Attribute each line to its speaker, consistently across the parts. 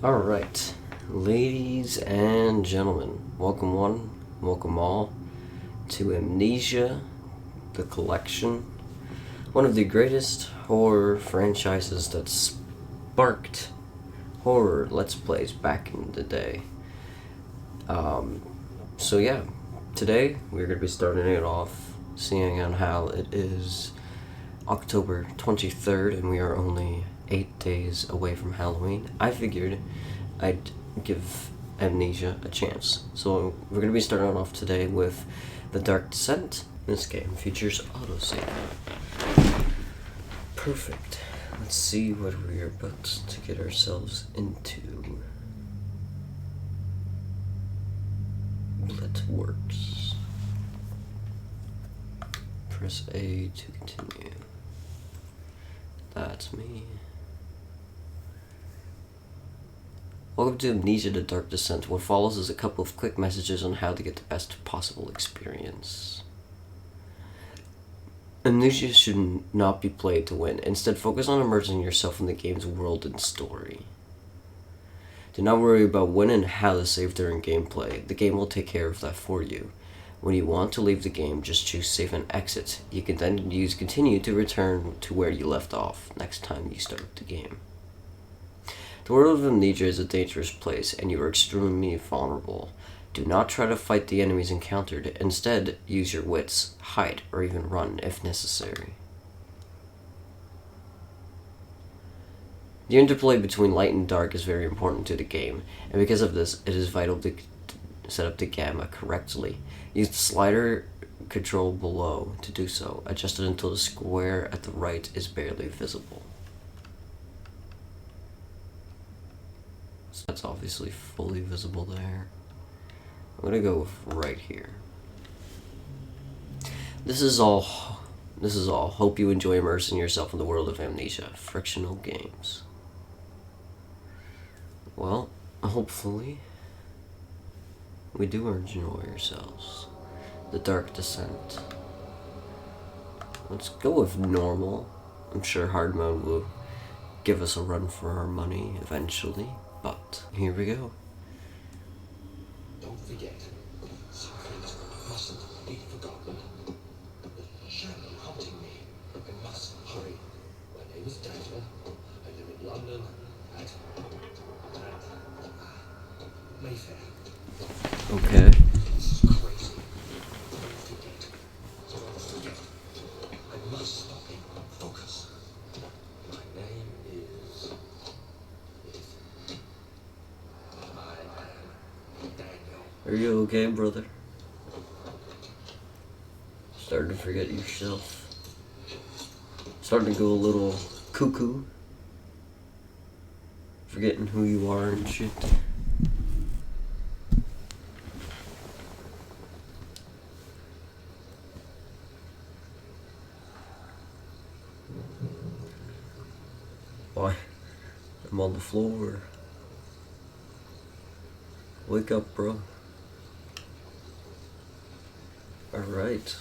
Speaker 1: Alright, ladies and gentlemen, welcome one, welcome all to Amnesia, the collection, one of the greatest horror franchises that sparked horror Let's Plays back in the day. So yeah, today we're going to be starting it off, seeing on how it is October 23rd and we are only 8 days away from Halloween. I figured I'd give Amnesia a chance. So we're going to be starting off today with The Dark Descent. This game features autosave. Perfect. Let's see what we're about to get ourselves into. Blitzworks. Press A to continue. That's me. Welcome to Amnesia The Dark Descent. What follows is a couple of quick messages on how to get the best possible experience. Amnesia should not be played to win. Instead, focus on immersing yourself in the game's world and story. Do not worry about when and how to save during gameplay. The game will take care of that for you. When you want to leave the game, just choose save and exit. You can then use continue to return to where you left off next time you start the game. The world of Amnesia is a dangerous place, and you are extremely vulnerable. Do not try to fight the enemies encountered. Instead, use your wits, hide, or even run if necessary. The interplay between light and dark is very important to the game, and because of this, it is vital to set up the gamma correctly. Use the slider control below to do so. Adjust it until the square at the right is barely visible. So that's obviously fully visible there. I'm gonna go with right here. This is all. Hope you enjoy immersing yourself in the world of Amnesia. Frictional games. Well, hopefully, we do enjoy ourselves. The Dark Descent. Let's go with normal. I'm sure hard mode will give us a run for our money eventually, but here we go.
Speaker 2: Don't forget, some things mustn't be forgotten. The shadow haunting me. I must hurry. My name is Daniel. I live in London at Mayfair.
Speaker 1: Okay.
Speaker 2: This is crazy. Don't forget. Don't forget. I must stop him. Focus. My name is I am Daniel.
Speaker 1: Are you okay, brother? Starting to forget yourself. Starting to go a little cuckoo. Forgetting who you are and shit. Why? I'm on the floor. Wake up, bro. Alright.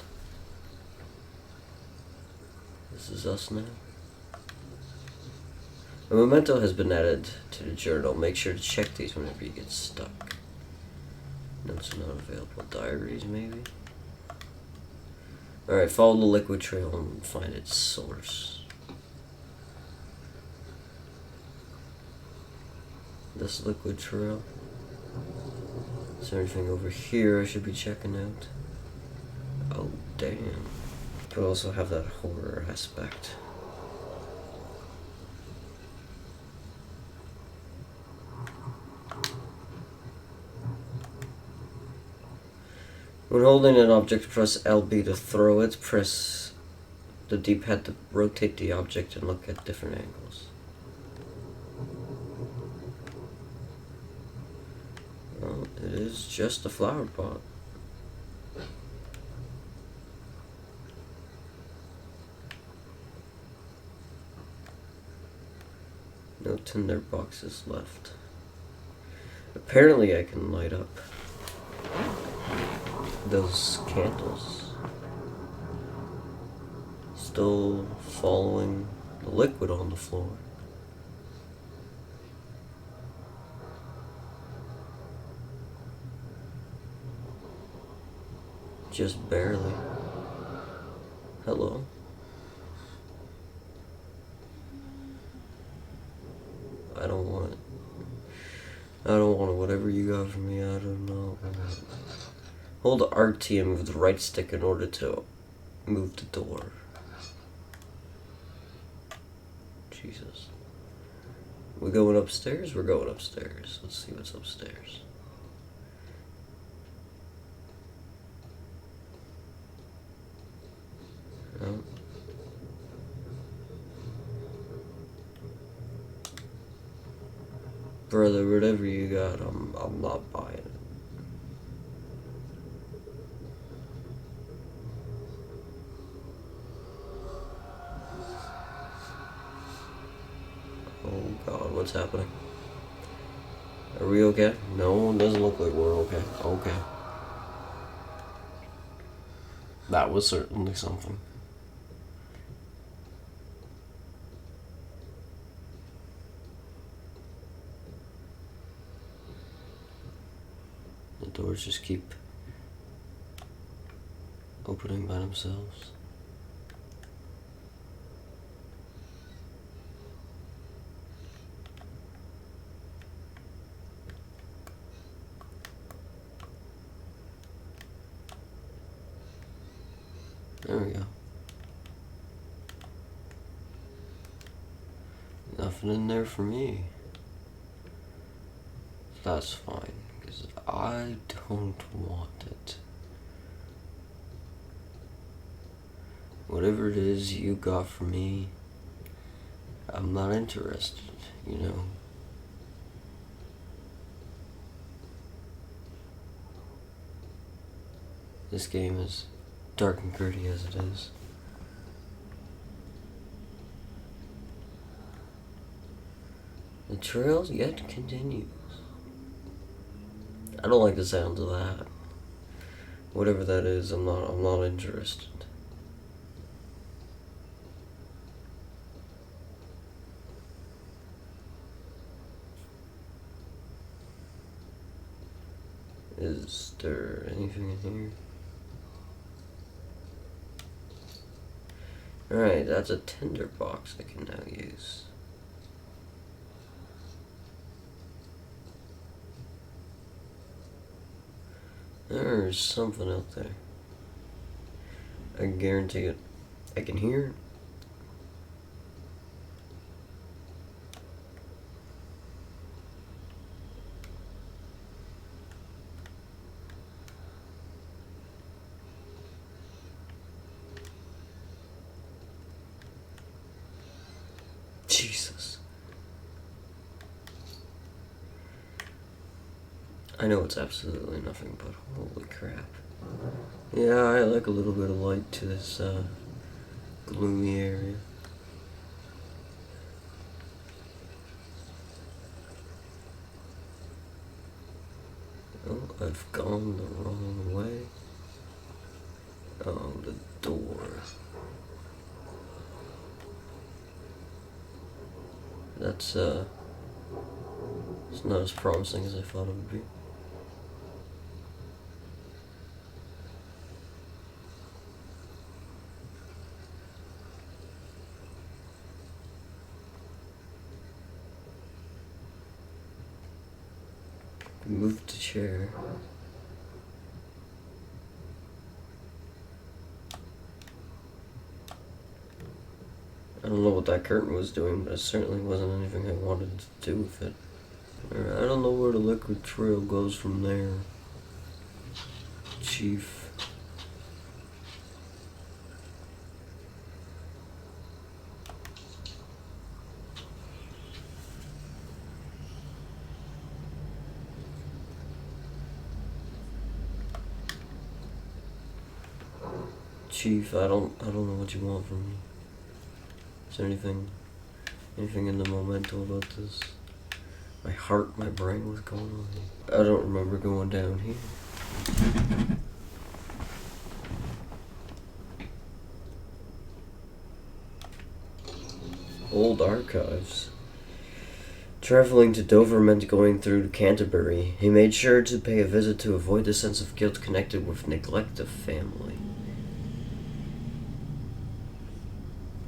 Speaker 1: This is us now. A memento has been added to the journal. Make sure to check these whenever you get stuck. Notes not available. Diaries, maybe? Alright, follow the liquid trail and find its source. This liquid trail. Is there anything over here I should be checking out? Oh, damn. Could also have that horror aspect. When holding an object, press LB to throw it. Press the D-pad to rotate the object and look at different angles. Well, it is just a flower pot. No tinder boxes left. Apparently I can light up those candles. Still following the liquid on the floor. Just barely. Hello. I don't want it. I don't want it. Whatever you got for me, I don't know. Hold RT and move the right stick in order to move the door. Jesus. We going upstairs? We're going upstairs. Let's see what's upstairs. No. Brother, whatever you got, I'm not buying it. Oh God, what's happening? Are we okay? No, it doesn't look like we're okay. Okay. That was certainly something. The doors just keep opening by themselves. There we go. Nothing in there for me. That's fine, because I don't want it. Whatever it is you got for me, I'm not interested, you know. This game is dark and gritty as it is. The trail yet continues. I don't like the sound of that. Whatever that is, I'm not interested. Is there anything in here? Alright, that's a tinder box I can now use. There's something out there. I can guarantee it. I can hear it. Jesus. I know it's absolutely nothing, but holy crap. Yeah, I like a little bit of light to this gloomy area. Oh, I've gone the wrong way. Oh, the door. That's, it's not as promising as I thought it would be. Move the chair. I don't know what that curtain was doing, but it certainly wasn't anything I wanted to do with it. I don't know where the liquid trail goes from there, Chief. Chief, I don't know what you want from me. Is there anything in the memento about this? My heart, my brain, what's going on here? I don't remember going down here. Old archives. Traveling to Dover meant going through Canterbury. He made sure to pay a visit to avoid the sense of guilt connected with neglect of family.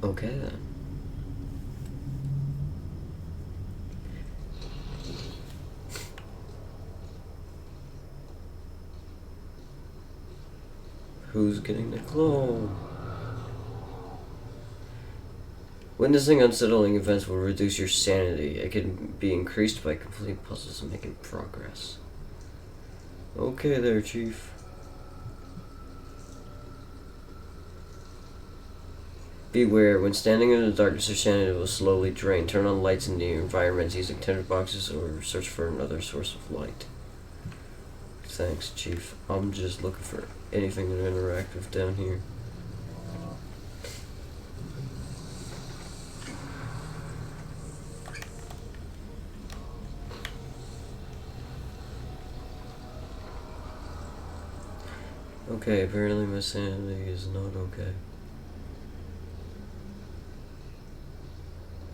Speaker 1: Okay then. Who's getting the claw? Witnessing unsettling events will reduce your sanity. It can be increased by completing puzzles and making progress. Okay there, Chief. Beware, when standing in the darkness, your sanity will slowly drain. Turn on lights in your environment using tinderboxes or search for another source of light. Thanks, Chief. I'm just looking for anything interactive down here. Okay, apparently my sanity is not okay.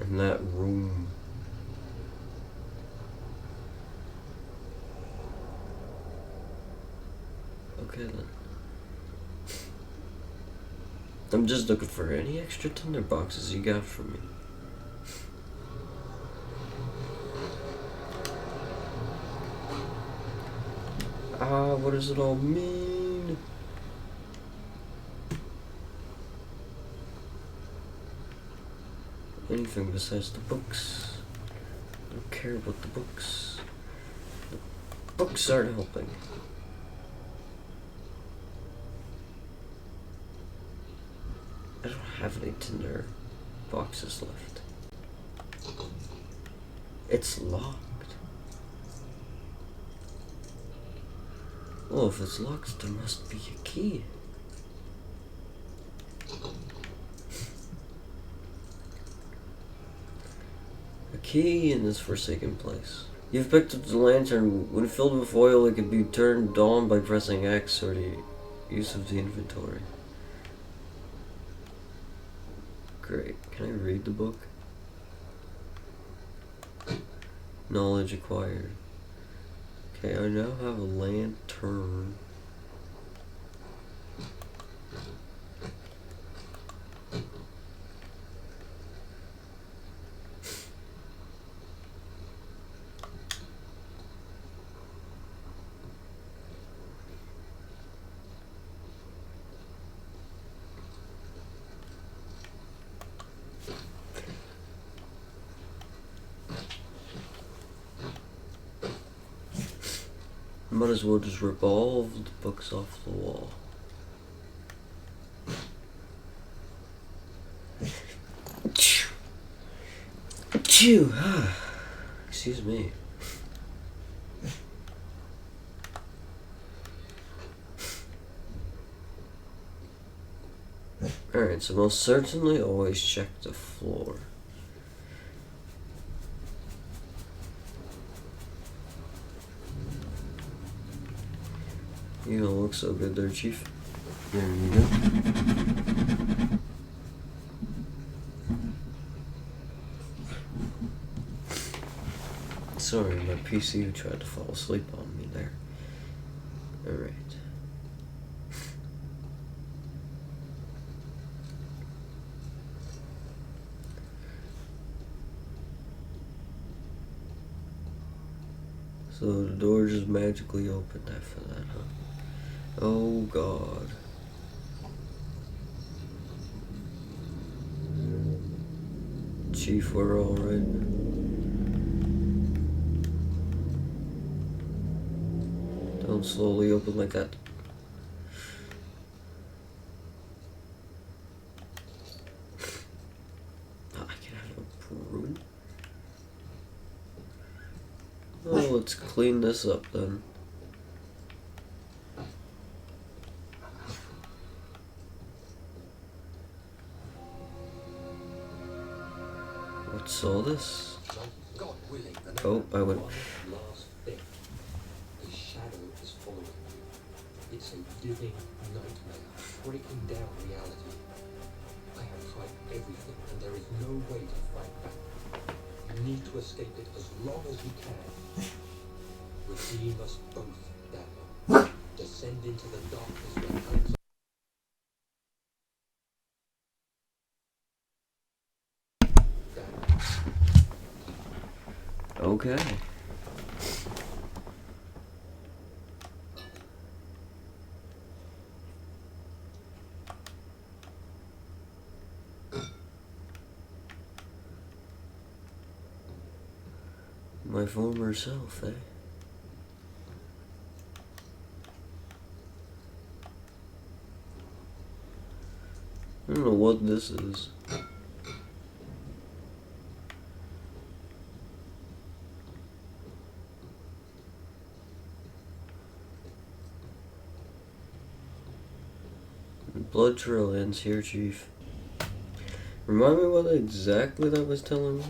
Speaker 1: In that room. Okay then. I'm just looking for any extra tinder boxes you got for me. What does it all mean? Anything besides the books. I don't care about the books. The books aren't helping. I don't have any tinder boxes left. It's locked. Well, if it's locked, there must be a key. A key in this forsaken place. You've picked up the lantern. When filled with oil, it can be turned on by pressing X or the use of the inventory. Great. Can I read the book? Knowledge acquired. Okay, I now have a lantern. Might as well just rip all of the books off the wall. Chew. Excuse me. Alright, so most certainly always check the floor. You don't look so good there, Chief. There you go. Sorry, my PC tried to fall asleep on me there. Alright. So the door just magically opened after that, huh? Oh God. Chief, we're alright. Don't slowly open like that. Oh, I can have a broom. Oh, let's clean this up then. What's all this? Oh, I went.
Speaker 2: Last thing. The shadow is following you. It's a living nightmare, breaking down reality. I have tried everything, and there is no way to fight back. You need to to escape it as long as we can. Redeem us both, Daniel. Descend into the darkness where Alexander...
Speaker 1: Okay. My former self, eh? I don't know what this is. Blood trail ends here, Chief. Remind me what exactly that was telling me?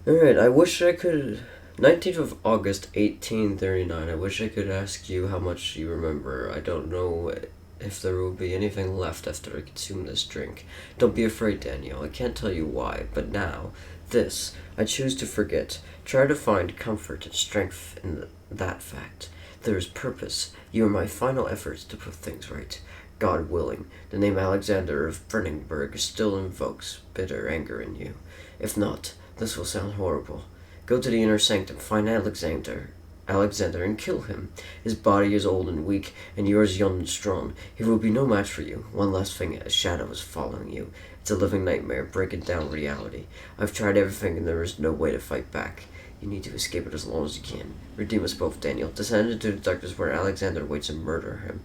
Speaker 1: Alright, I wish I could... 19th of August, 1839. I wish I could ask you how much you remember. I don't know if there will be anything left after I consume this drink. Don't be afraid, Daniel. I can't tell you why, but now, this, I choose to forget. Try to find comfort and strength in that fact. There is purpose. You are my final efforts to put things right. God willing, the name Alexander of Brenningburg still invokes bitter anger in you. If not, this will sound horrible. Go to the inner sanctum, find Alexander, and kill him. His body is old and weak, and yours young and strong. He will be no match for you. One last thing, a shadow is following you. It's a living nightmare, breaking down reality. I've tried everything, and there is no way to fight back. You need to escape it as long as you can. Redeem us both, Daniel. Descend into the darkness where Alexander waits and murder him.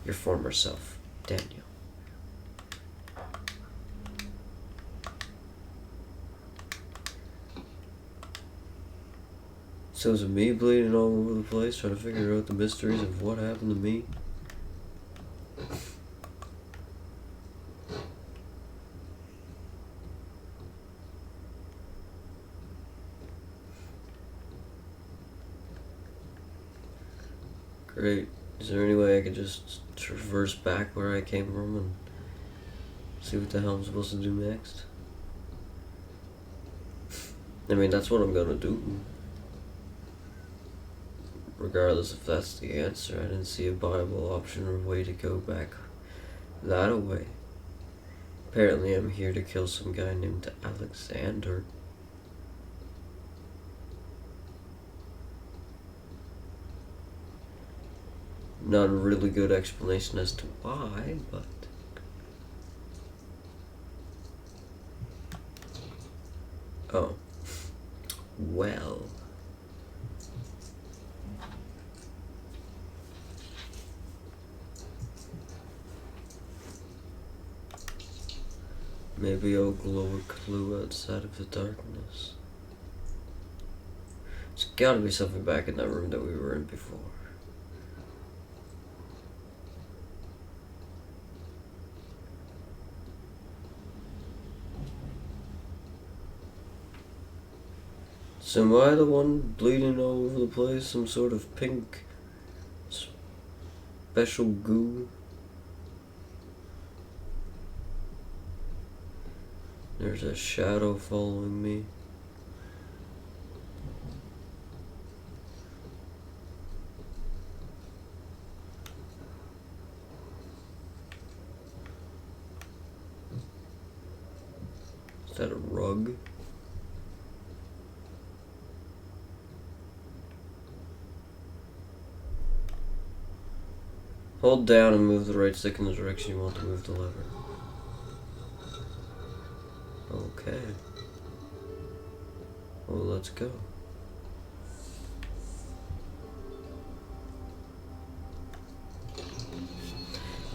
Speaker 1: Your former self, Daniel. So is it me bleeding all over the place, trying to figure out the mysteries of what happened to me? Great. Is there any way I could just traverse back where I came from and see what the hell I'm supposed to do next? I mean, that's what I'm gonna do. Regardless if that's the answer, I didn't see a viable option or way to go back that away. Apparently I'm here to kill some guy named Alexander. Not a really good explanation as to why, but... Oh. Well... Maybe I'll glow a clue outside of the darkness. There's gotta be something back in that room that we were in before. So am I the one bleeding all over the place? Some sort of pink special goo? There's a shadow following me. Is that a rug? Hold down and move the right stick in the direction you want to move the lever. Okay. Well, let's go.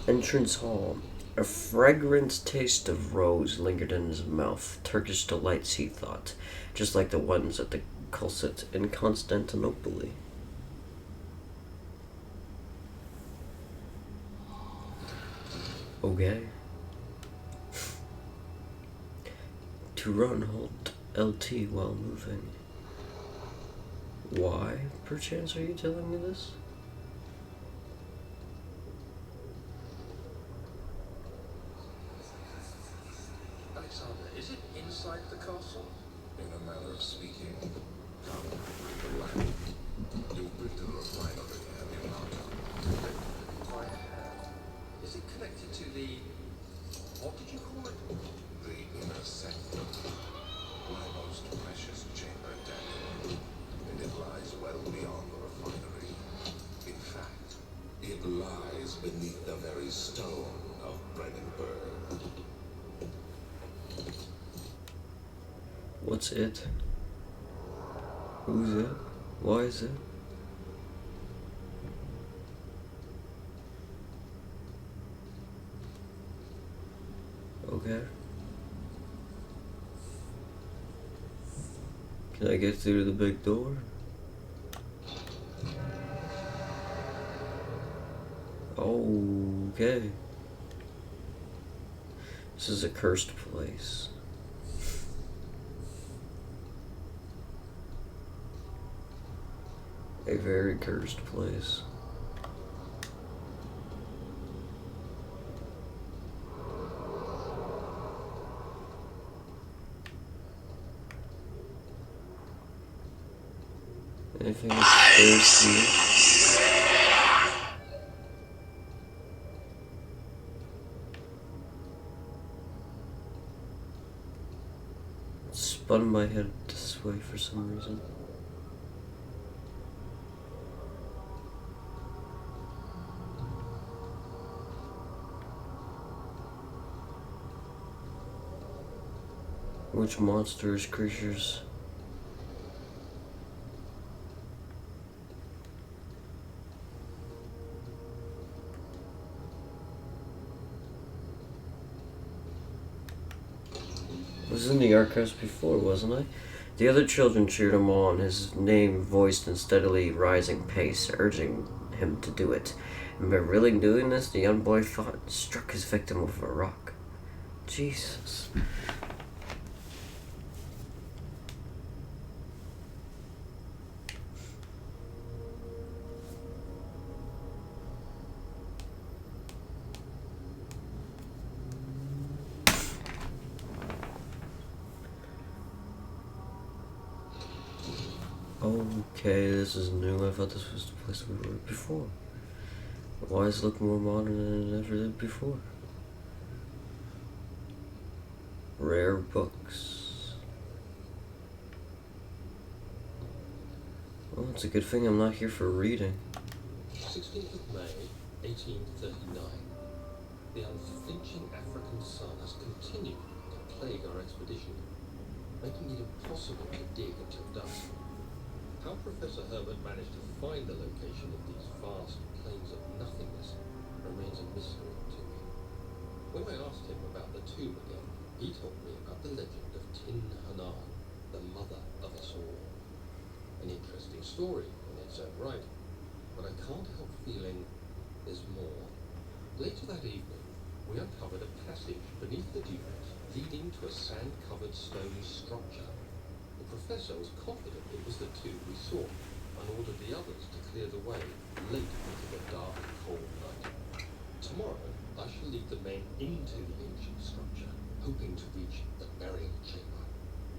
Speaker 1: Entrance hall. A fragrant taste of rose lingered in his mouth. Turkish delights, he thought, just like the ones at the Kulsit in Constantinople. Okay. To run, hold LT while moving. Why, perchance, are you telling me this?
Speaker 2: Alexander, is it inside the
Speaker 1: What's it? Who's it? Why is it? Okay. Can I get through the big door? Okay. This is a cursed place. A very cursed place. Anything upstairs to me? It spun my head this way for some reason. Which monstrous creatures? I was in the archives before, wasn't I? The other children cheered him on, his name voiced in steadily rising pace, urging him to do it. And by really doing this, the young boy thought and struck his victim with a rock. Jesus. Okay, this is new. I thought this was the place we were before. Why does it look more modern than it ever did before? Rare books. Well, it's a good thing I'm not here for reading.
Speaker 2: 16th of May, 1839. The unflinching African sun has continued to plague our expedition, making it impossible to dig until dusk. How Professor Herbert managed to find the location of these vast plains of nothingness remains a mystery to me. When I asked him about the tomb again, he told me about the legend of Tin Hanan, the mother of us all. An interesting story in its own right, but I can't help feeling there's more. Later that evening, we uncovered a passage beneath the dunes leading to a sand-covered stone structure. The professor was confident it was the tomb we saw and ordered the others to clear the way late into the dark, cold night. Tomorrow, I shall lead the men into the ancient structure, hoping to reach the burial chamber.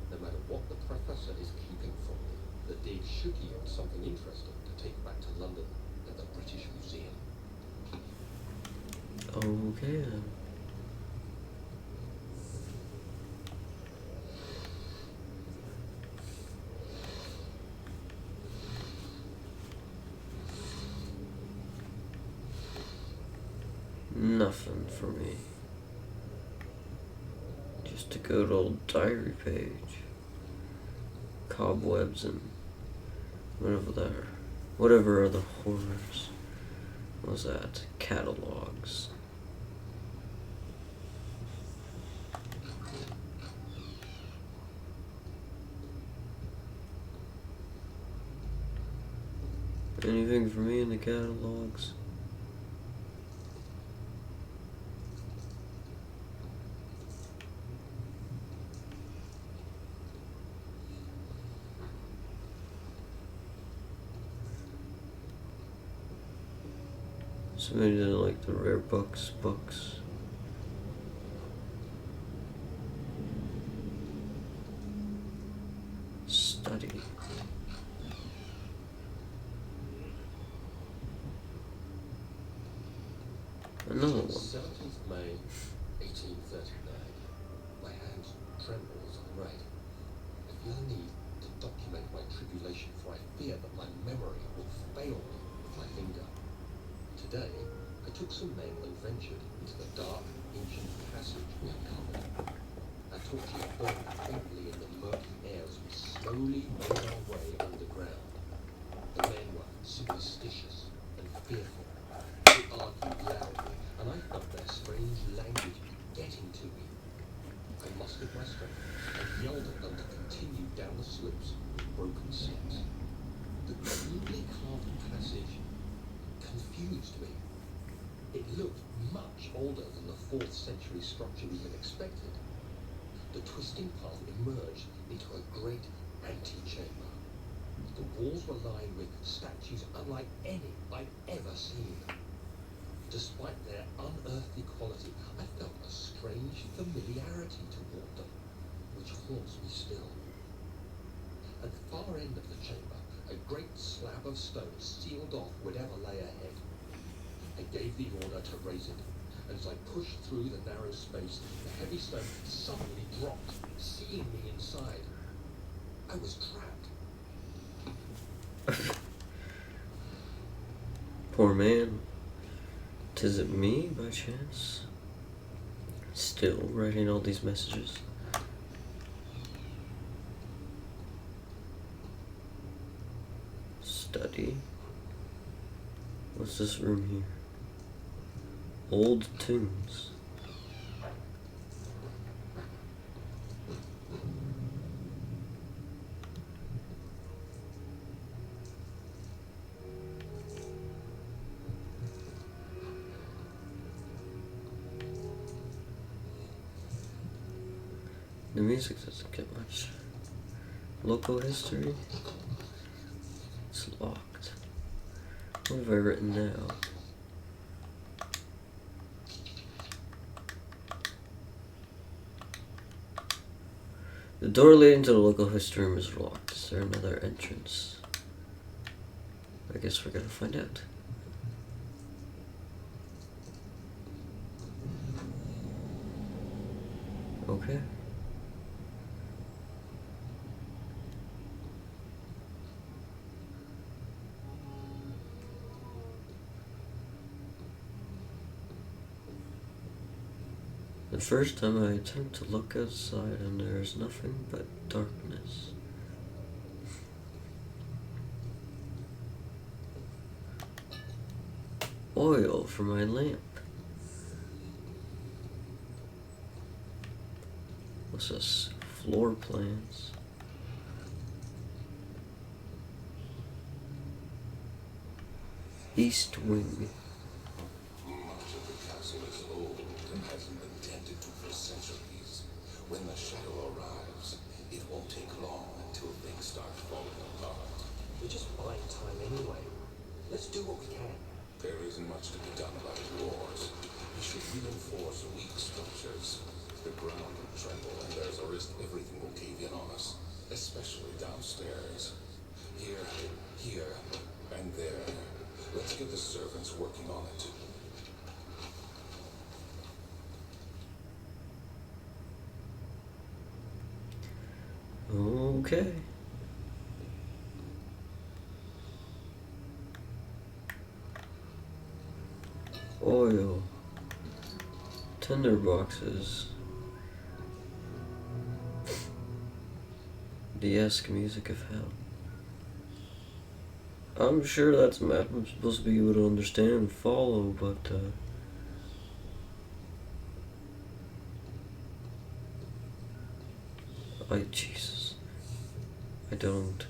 Speaker 2: No matter what the professor is keeping from me, the dig should yield something interesting to take back to London and the British Museum.
Speaker 1: Okay then. Nothing for me. Just a good old diary page. Cobwebs and whatever other horrors. What was that? Catalogs. Anything for me in the catalogs? Somebody didn't like the rare books. Study. Another one.
Speaker 2: 17th May, 1839. My hand trembles as I write. I feel a need to document my tribulation, for I fear that my memory will fail me if I linger. Today, I took some men and ventured into the dark, ancient passage we uncovered. Our torches burned faintly in the murky air made our way underground. The men were superstitious and fearful. They argued loudly, and I felt their strange language getting to me. I mustered my strength and yelled at them to continue down the slopes with broken steps. The crudely carved passage confused me. It looked much older than the 4th century structure we had expected. The twisting path emerged into a great antechamber. The walls were lined with statues unlike any I'd ever seen. Despite their unearthly quality, I felt a strange familiarity toward them, which haunts me still. At the far end of the chamber, a great slab of stone sealed off whatever lay ahead. I gave the order to raise it, and as I pushed through the narrow space, the heavy stone suddenly dropped, seeing me inside. I was trapped.
Speaker 1: Poor man. 'Tis it me, by chance? Still writing all these messages? Study? What's this room here? Old tombs. The music doesn't get much. Local history? It's locked. What have I written now? The door leading to the local history room is locked. Is there another entrance? I guess we're gonna find out. Okay. The first time I attempt to look outside and there is nothing but darkness. Oil for my lamp. What's this? Floor plans. East wing.
Speaker 3: Much of the castle is old and hasn't been tended to for centuries. When the shadow arrives, it won't take long until things start falling apart.
Speaker 2: We're just buying time anyway. Let's do what we can.
Speaker 3: There isn't much to be done about wars. We should reinforce weak structures. The ground will tremble and there's a risk everything will cave in on us, especially downstairs. Here, and there. Let's get the servants working on it.
Speaker 1: Okay. Oil. Tinder boxes. The music of hell. I'm sure that's a map I'm supposed to be able to understand and follow, but Jesus. I don't.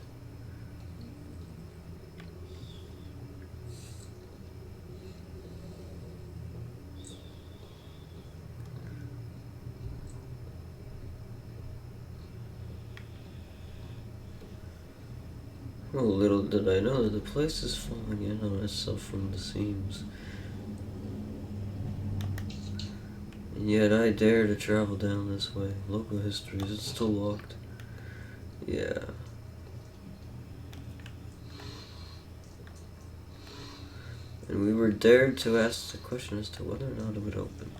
Speaker 1: Oh, little did I know that the place is falling in on itself from the seams. And yet I dare to travel down this way. Local history, is it still locked? Yeah. And we were dared to ask the question as to whether or not it would open.